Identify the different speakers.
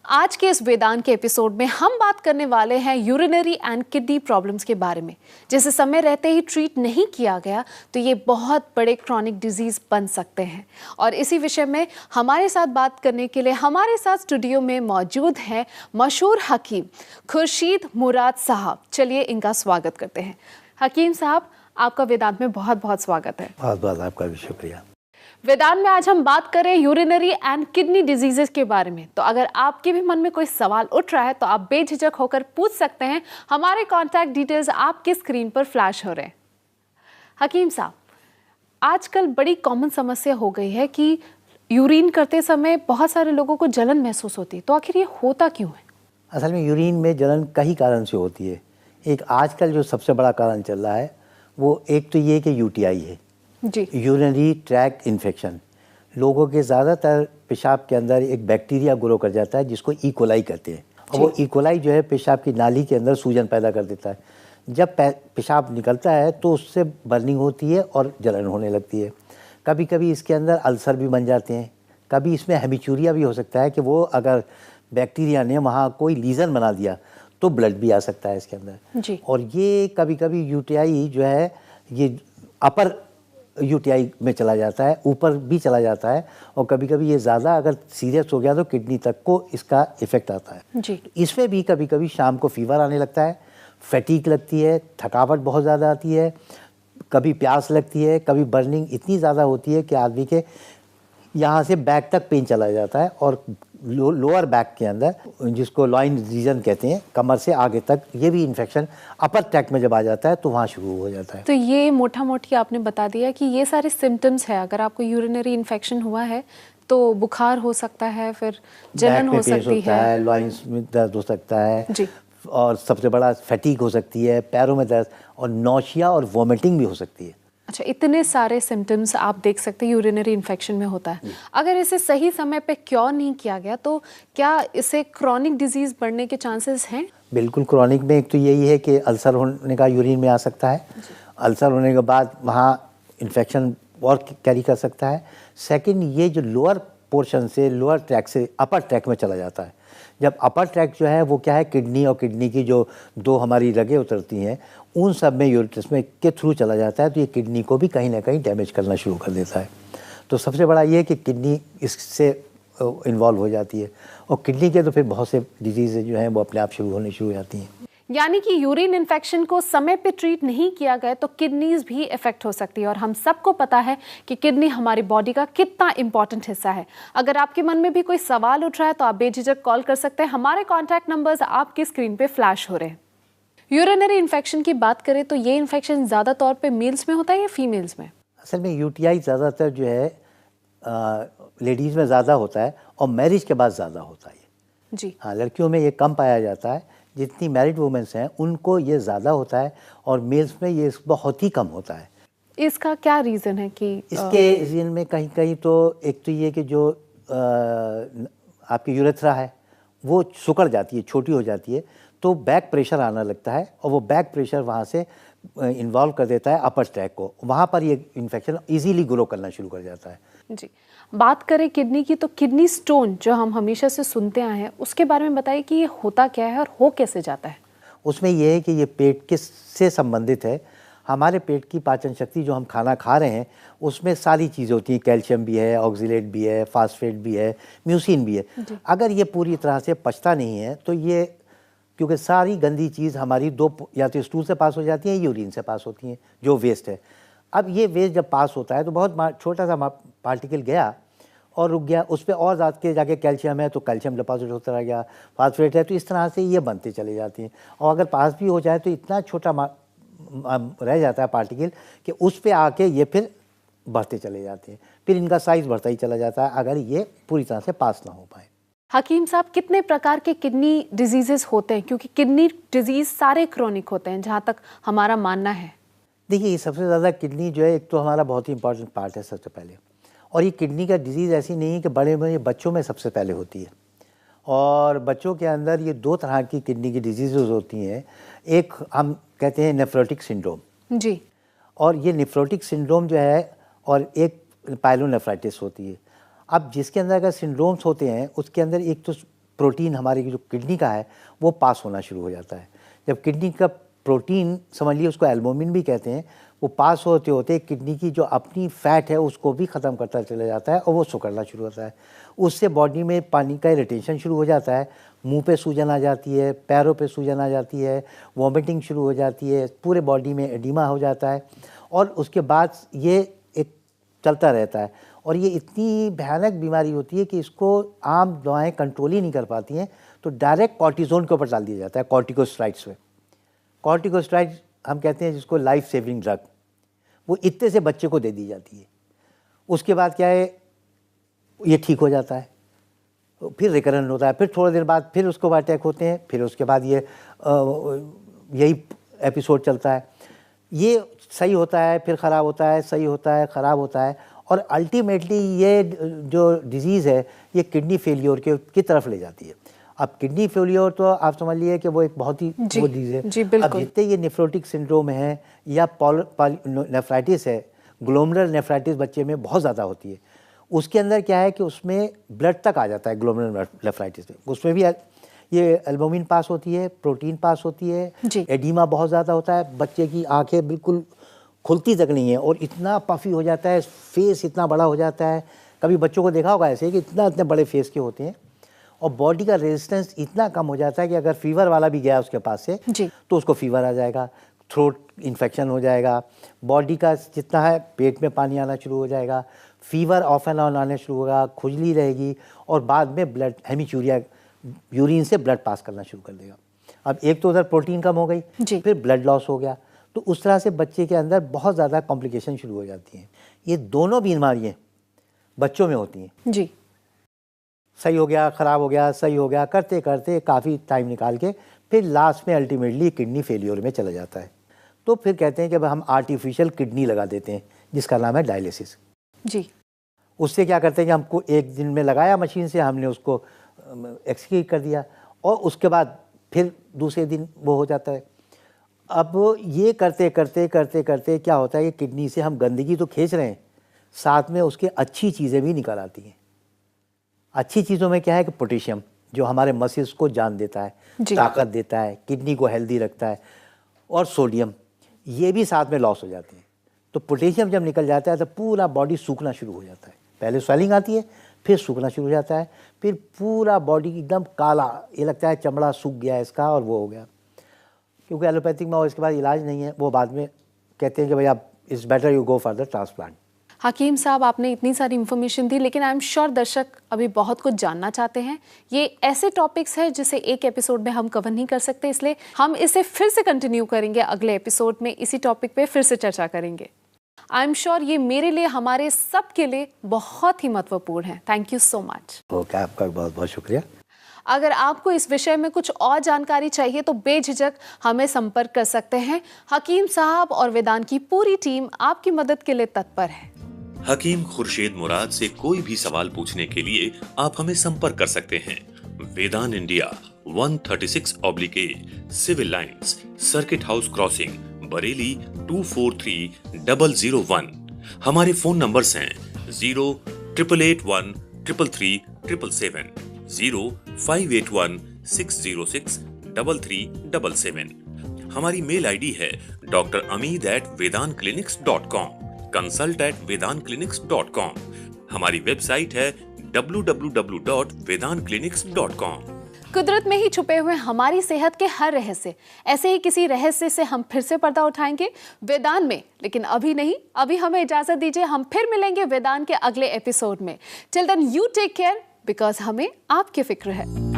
Speaker 1: आज के इस वेदांत के एपिसोड में हम बात करने वाले हैं यूरिनरी एंड किडनी प्रॉब्लम्स के बारे में। जिसे समय रहते ही ट्रीट नहीं किया गया तो ये बहुत बड़े क्रॉनिक डिजीज बन सकते हैं। और इसी विषय में हमारे साथ बात करने के लिए हमारे साथ स्टूडियो में मौजूद हैं मशहूर हकीम खुर्शीद मुराद साहब। चलिए इनका स्वागत करते हैं। हकीम साहब, आपका वेदांत में बहुत बहुत स्वागत है।
Speaker 2: बहुत बहुत आपका भी शुक्रिया।
Speaker 1: वेदांत में आज हम बात करें यूरिनरी एंड किडनी डिजीजेस के बारे में। तो अगर आपके भी मन में कोई सवाल उठ रहा है तो आप बेझिझक होकर पूछ सकते हैं। हमारे कॉन्टैक्ट डिटेल्स आपकी स्क्रीन पर फ्लैश हो रहे हैं। हकीम साहब, आजकल बड़ी कॉमन समस्या हो गई है कि यूरिन करते समय बहुत सारे लोगों को जलन महसूस होती है। तो आखिर ये होता क्यों है?
Speaker 2: असल में यूरिन में जलन कई कारण से होती है। एक आजकल जो सबसे बड़ा कारण चल रहा है वो एक तो ये कि यूटीआई है
Speaker 1: जी,
Speaker 2: यूरिनरी ट्रैक्ट इन्फेक्शन। लोगों के ज़्यादातर पेशाब के अंदर एक बैक्टीरिया ग्रो कर जाता है जिसको इकोलाई कहते हैं। और वो इकोलाई जो है पेशाब की नाली के अंदर सूजन पैदा कर देता है। जब पेशाब निकलता है तो उससे बर्निंग होती है और जलन होने लगती है। कभी कभी इसके अंदर अल्सर भी बन जाते हैं। कभी इसमें हेमिचूरिया भी हो सकता है कि वो अगर बैक्टीरिया ने वहाँ कोई लीजन बना दिया तो ब्लड भी आ सकता है इसके अंदर
Speaker 1: जी।
Speaker 2: और ये कभी कभी यूटीआई जो है ये अपर यूटीआई में चला जाता है, ऊपर भी चला जाता है। और कभी कभी ये ज़्यादा अगर सीरियस हो गया तो किडनी तक को इसका इफ़ेक्ट आता है
Speaker 1: जी।
Speaker 2: इसमें भी कभी कभी शाम को फीवर आने लगता है, फैटीग लगती है, थकावट बहुत ज़्यादा आती है, कभी प्यास लगती है, कभी बर्निंग इतनी ज़्यादा होती है कि आदमी के यहाँ से बैक तक पेन चला जाता है और लोअर बैक के अंदर जिसको लॉइन रीजन कहते हैं कमर से आगे तक ये भी इन्फेक्शन अपर ट्रैक में जब आ जाता है तो वहाँ शुरू हो जाता है।
Speaker 1: तो ये मोटा मोटी आपने बता दिया कि ये सारे सिम्टम्स है। अगर आपको यूरिनरी इन्फेक्शन हुआ है तो बुखार हो सकता है, फिर जलन हो सकती है,
Speaker 2: लॉइंस में दर्द हो सकता है
Speaker 1: जी,
Speaker 2: और सबसे बड़ा फैटीग हो सकती है, पैरों में दर्द और नौशिया और वॉमिटिंग भी हो सकती है।
Speaker 1: अच्छा, इतने सारे सिम्टम्स आप देख सकते हैं यूरिनरी इन्फेक्शन में होता है। अगर इसे सही समय पे क्योर नहीं किया गया तो क्या इसे क्रॉनिक डिजीज बढ़ने के चांसेस हैं?
Speaker 2: बिल्कुल, क्रॉनिक में एक तो यही है कि अल्सर होने का यूरिन में आ सकता है। अल्सर होने के बाद वहाँ इन्फेक्शन और कैरी कर सकता है। सेकंड, ये जो लोअर पोर्शन से लोअर ट्रैक से अपर ट्रैक में चला जाता है। जब अपर ट्रैक जो है वो क्या है, किडनी और किडनी की जो दो हमारी रगें उतरती हैं उन सब में यूरेट्रस में के थ्रू चला जाता है तो ये किडनी को भी कहीं ना कहीं डैमेज करना शुरू कर देता है। तो सबसे बड़ा ये है कि किडनी इससे इन्वॉल्व हो जाती है और किडनी के तो फिर बहुत से डिजीज़ जो हैं वो अपने आप शुरू होने शुरू हो जाती हैं।
Speaker 1: यानी कि यूरिन इन्फेक्शन को समय पे ट्रीट नहीं किया गया तो किडनीज भी इफेक्ट हो सकती है। और हम सबको पता है कि किडनी हमारी बॉडी का कितना इंपॉर्टेंट हिस्सा है। अगर आपके मन में भी कोई सवाल उठ रहा है तो आप बेझिझक कॉल कर सकते हैं। हमारे कॉन्टैक्ट नंबर्स आपकी स्क्रीन पे फ्लैश हो रहे हैं। यूरिनरी इन्फेक्शन की बात करें तो ये इन्फेक्शन ज़्यादा तौर पे मेल्स में होता है या फीमेल्स में?
Speaker 2: असल में यूटीआई ज़्यादातर जो है लेडीज़ में ज़्यादा होता है और मैरिज के बाद ज़्यादा होता है
Speaker 1: जी।
Speaker 2: हाँ, लड़कियों में ये कम पाया जाता है। जितनी मैरिड वुमेंस हैं उनको ये ज़्यादा होता है और मेल्स में ये बहुत ही कम होता है।
Speaker 1: इसका क्या रीज़न है कि
Speaker 2: इसके रीजन में कहीं कहीं तो एक तो ये कि जो आपकी यूरेथ्रा है वो सिकुड़ जाती है, छोटी हो जाती है तो बैक प्रेशर आना लगता है और वो बैक प्रेशर वहाँ से इन्वॉल्व कर देता है अपर ट्रैक को। वहाँ पर ये इन्फेक्शन इजीली ग्रो करना शुरू कर जाता है।
Speaker 1: जी। बात करें किडनी की तो किडनी स्टोन जो हम हमेशा से सुनते आए हैं उसके बारे में बताइए कि ये होता क्या है और हो कैसे जाता है?
Speaker 2: उसमें यह है कि ये पेट के से संबंधित है। हमारे पेट की पाचन शक्ति जो हम खाना खा रहे हैं उसमें सारी चीज़ें होती हैं, कैल्शियम भी है, ऑक्सीलेट भी है, फास्फेट भी है, म्यूसिन भी है। अगर ये पूरी तरह से पचता नहीं है तो ये क्योंकि सारी गंदी चीज़ हमारी दो या तो स्टूल से पास हो जाती है या यूरिन से पास होती हैं जो वेस्ट है। अब ये वेस्ट जब पास होता है तो बहुत छोटा सा पार्टिकल गया और रुक गया, उस पर और जाके कैल्शियम है तो कैल्शियम डिपॉजिट होता रह गया, फास्फेट है तो इस तरह से ये बनते चले जाती हैं। और अगर पास भी हो जाए तो इतना छोटा रह जाता है पार्टिकल कि उस पर आके ये फिर बढ़ते चले जाते हैं, फिर इनका साइज़ बढ़ता ही चला जाता है अगर ये पूरी तरह से पास ना हो पाए।
Speaker 1: हकीम साहब, कितने प्रकार के किडनी डिजीजेस होते हैं? क्योंकि किडनी डिजीज सारे क्रोनिक होते हैं जहाँ तक हमारा मानना है।
Speaker 2: देखिए, सबसे ज़्यादा किडनी जो है एक तो हमारा बहुत ही इंपॉर्टेंट पार्ट है सबसे पहले। और ये किडनी का डिजीज़ ऐसी नहीं है कि बड़े बड़े बच्चों में सबसे पहले होती है। और बच्चों के अंदर ये दो तरह की किडनी की डिजीज़ होती हैं। एक हम कहते हैं नेफ्रोटिक सिंड्रोम
Speaker 1: जी।
Speaker 2: और ये नेफ्रोटिक सिंड्रोम जो है और एक पाइलोनेफ्राइटिस होती है। अब जिसके अंदर अगर सिंड्रोम्स होते हैं उसके अंदर एक तो प्रोटीन हमारी जो किडनी का है वो पास होना शुरू हो जाता है। जब किडनी का प्रोटीन, समझ लीजिए उसको एल्बुमिन भी कहते हैं, वो पास होते होते किडनी की जो अपनी फैट है उसको भी ख़त्म करता चला जाता है और वो सुकड़ना शुरू होता है। उससे बॉडी में पानी का रिटेंशन शुरू हो जाता है, मुंह पे सूजन आ जाती है, पैरों पे सूजन आ जाती है, वॉमिटिंग शुरू हो जाती है, पूरे बॉडी में एडिमा हो जाता है और उसके बाद ये एक चलता रहता है। और ये इतनी भयानक बीमारी होती है कि इसको आम दवाएं कंट्रोल ही नहीं कर पाती हैं, तो डायरेक्ट कॉर्टिज़ोन के ऊपर डाल दिया जाता है, कॉर्टिकोस्टेरॉइड्स पे। कॉर्टिकोस्टेरॉइड हम कहते हैं जिसको लाइफ सेविंग ड्रग, वो इतने से बच्चे को दे दी जाती है। उसके बाद क्या है, ये ठीक हो जाता है, फिर रिकरेंट होता है, फिर थोड़ी देर बाद फिर उसको अटैक होते हैं, फिर उसके बाद ये यही एपिसोड चलता है। ये सही होता है, फिर ख़राब होता है, सही होता है, ख़राब होता है, और अल्टीमेटली ये जो डिज़ीज़ है ये किडनी फेलियर की तरफ ले जाती है। अब किडनी फेलियर तो आप समझ लिए कि वो एक बहुत ही वो डिजीज़ है।
Speaker 1: जी बिल्कुल।
Speaker 2: अब जितने ये नेफ्रोटिक सिंड्रोम है या नेफ्राइटिस है, ग्लोमेरुलर नेफ्राइटिस बच्चे में बहुत ज़्यादा होती है। उसके अंदर क्या है कि उसमें ब्लड तक आ जाता है ग्लोमेरुलर नेफ्राइटिस में। उसमें भी ये एल्बुमिन पास होती है, प्रोटीन पास होती है, एडिमा बहुत ज़्यादा होता है, बच्चे की आंखें बिल्कुल खुलती तक नहीं है और इतना पफी हो जाता है, फेस इतना बड़ा हो जाता है। कभी बच्चों को देखा होगा ऐसे कि इतने बड़े फेस के होते हैं, और बॉडी का रेजिस्टेंस इतना कम हो जाता है कि अगर फीवर वाला भी गया उसके पास से तो उसको फीवर आ जाएगा, थ्रोट इन्फेक्शन हो जाएगा, बॉडी का जितना है पेट में पानी आना शुरू हो जाएगा, फीवर ऑफ एंड ऑन आने शुरू होगा, खुजली रहेगी और बाद में ब्लड हेमीचूरिया, यूरिन से ब्लड पास करना शुरू कर देगा। अब एक तो उधर प्रोटीन कम हो गई, फिर ब्लड लॉस हो गया, तो उस तरह से बच्चे के अंदर बहुत ज़्यादा कॉम्प्लिकेशन शुरू हो जाती हैं। ये दोनों बीमारियाँ बच्चों में होती हैं।
Speaker 1: जी,
Speaker 2: सही हो गया, ख़राब हो गया, सही हो गया, करते करते काफ़ी टाइम निकाल के फिर लास्ट में अल्टीमेटली किडनी फेलियर में चला जाता है। तो फिर कहते हैं कि हम आर्टिफिशियल किडनी लगा देते हैं जिसका नाम है डायलिसिस।
Speaker 1: जी,
Speaker 2: उससे क्या करते हैं कि हमको एक दिन में लगाया मशीन से, हमने उसको एक्सक्रीट कर दिया और उसके बाद फिर दूसरे दिन वो हो जाता है। अब ये करते करते करते करते क्या होता है कि किडनी से हम गंदगी तो खींच रहे हैं, साथ में उसके अच्छी चीज़ें भी निकल आती हैं। अच्छी चीज़ों में क्या है कि पोटेशियम जो हमारे मसल्स को जान देता है, ताकत देता है, किडनी को हेल्दी रखता है, और सोडियम ये भी साथ में लॉस हो जाते हैं। तो पोटेशियम जब निकल जाता है तो पूरा बॉडी सूखना शुरू हो जाता है। पहले स्वेलिंग आती है, फिर सूखना शुरू हो जाता है, फिर पूरा बॉडी एकदम काला, ये लगता है चमड़ा सूख गया इसका और वो हो गया। क्योंकि एलोपैथिक में और इसके बाद इलाज नहीं है, वो बाद में कहते हैं कि भाई आप it's better you go for the transplant.
Speaker 1: हकीम साहब, आपने इतनी सारी इन्फॉर्मेशन दी, लेकिन आई एम श्योर दर्शक अभी बहुत कुछ जानना चाहते हैं। ये ऐसे टॉपिक्स हैं जिसे एक एपिसोड में हम कवर नहीं कर सकते, इसलिए हम इसे फिर से कंटिन्यू करेंगे। अगले एपिसोड में इसी टॉपिक पे फिर से चर्चा करेंगे। आई एम श्योर ये मेरे लिए, हमारे सब के लिए बहुत ही महत्वपूर्ण है। Thank you so much.
Speaker 2: Okay, आपका बहुत बहुत शुक्रिया।
Speaker 1: अगर आपको इस विषय में कुछ और जानकारी चाहिए तो बेझिझक हमें संपर्क कर सकते हैं। हकीम साहब और वेदांत की पूरी टीम आपकी मदद के लिए तत्पर है।
Speaker 3: हकीम खुर्शीद मुराद से कोई भी सवाल पूछने के लिए आप हमें संपर्क कर सकते हैं। Vedant India 136/A civil lines, circuit house crossing, Bareilly 243001। हमारे फोन नंबर्स हैं 08881333777, 0581606337। हमारी मेल आईडी है dramid@vedantclinics.com, consult@vedantclinics.com। हमारी वेबसाइट है www.vedantclinics.com।
Speaker 1: कुदरत में ही छुपे हुए हमारी सेहत के हर रहस्य, ऐसे ही किसी रहस्य से हम फिर से पर्दा उठाएंगे वेदांत में। लेकिन अभी नहीं, अभी हमें इजाजत दीजिए, हम फिर मिलेंगे वेदांत के अगले एपिसोड में। Till then you take care, because हमें आपकी फिक्र है।